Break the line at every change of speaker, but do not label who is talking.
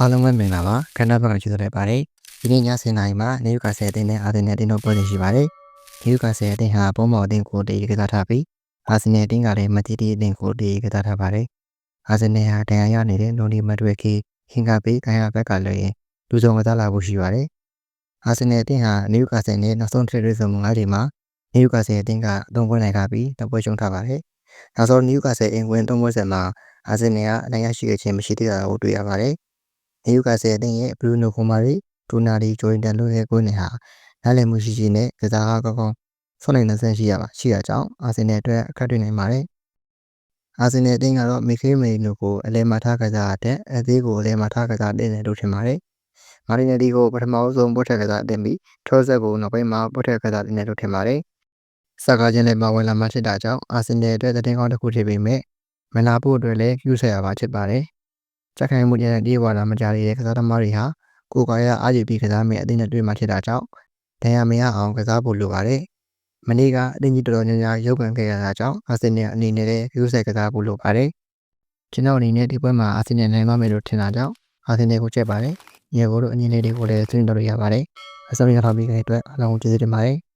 အားလုံးပဲမင်္ဂလာပါခဏဘက်ကကြည့်ရပါတယ်ဒီနေ့ည7:00နာရီမှာနေယူကာဆယ်အသင်းနဲ့အာဆင်နယ်အသင်းတို့ပွဲနေရှိပါတယ်နေယူကာဆယ်အသင်းဟာပုံမော်အသင်းကိုတည်ကစားထားပြီးအာဆင်နယ်အသင်းကလည်းမတီတီအသင်းကိုတည်ကစားထားပါတယ်အာဆင်နယ်ဟာဒဏ်ရာရနေတဲ့နိုနီမတ်တွဲကီဟင်္ကာဘေးခိုင်ရဘက်ကလည်းလူဆောင်ကစားလာဖို့ရှိပါတယ်အာဆင်နယ်အသင်းဟာနေယူကာဆယ်နဲ့နောက်ဆုံးထရေးဆုံမှု9ချိန်မှာနေယူကာဆယ်အသင်းက3ပွဲနိုင်ထားပြီး2ပွဲရှုံးထားပါတယ်နောက်ဆုံးနေယူကာဆယ်အင်ဝင်3ပွဲဆက်မှာအာဆင်နယ်ကအနိုင်ရရှိခြင်းမရှိသေးတာကိုတွေ့ရပါတယ်နေယူကာဆယ်အသင်းရဲ့ဘရူနိုကိုမာရီဒူနာဒီဂျိုရင်တန်တို့ရဲ့ကိုယ်နဲ့ဟာနားလည်မှုရှိနဲ့ကစားကောင်းကောင်းဆွနိုင်တဲ့ဆန်းရှိရကြောင်းအာဆင်နယ်အတွက်အခက်တွေ့နိုင်ပါတယ်အာဆင်နယ်အသင်းကတော့မီခေးမေရီနိုကိုအလဲမှာထားကစားတဲ့အသေးကိုအလဲမှာထားကစားတဲ့လို့ထင်ပါတယ်မာရီနယ်ဒီကိုပထမဆုံးပွတ်ထက်ကစားတင်ပြီးထောဆက်ကိုနောက်ပိုင်းမှာပွတ်ထက်ကစားတင်တယ်လို့ထင်ပါတယ်စကားချင်းလည်းမဝင်လာမှဖြစ်တာကြောင့်အာဆင်နယ်အတွက်သတင်းကောင်းတစ်ခုဖြစ်ပေမဲ့မနာဖို့အတွက်လည်းကျူးဆရာပါဖြစ်ပါတယ်ချက်ခိုင်မှုကျတဲ့ဒီဝါဒမကြတဲ့ကစားသမားတွေဟာကိုယ်ကာရအားယူပြီးကစားမယ့်အသင်းနဲ့တွေ့မှဖြစ်တာကြောင့်ဒဏ်ရာမရအောင်ကစားဖို့လိုပါတယ်။မနေ့ကအသင်းကြီးတော်တော်များများရုပ်ကန်ခဲ့ရတာကြောင့်အာဆင်နယ်အနေနဲ့လည်းကျူးဆက်ကစားဖို့လိုပါတယ်။ကျွန်တော်အနေနဲ့ဒီပွဲမှာအာဆင်နယ်နိုင်သွားမယ်လို့ထင်တာကြောင့်အာဆင်နယ်ကိုချက်ပါတယ်။ညီကိုတို့အငင်းလေးတွေကိုလည်းဆွေးနွေးလို့ရပါတယ်။အဆုံးရထားပြီးတဲ့အတွက်အားလုံးကျေးဇူးတင်ပါတယ်။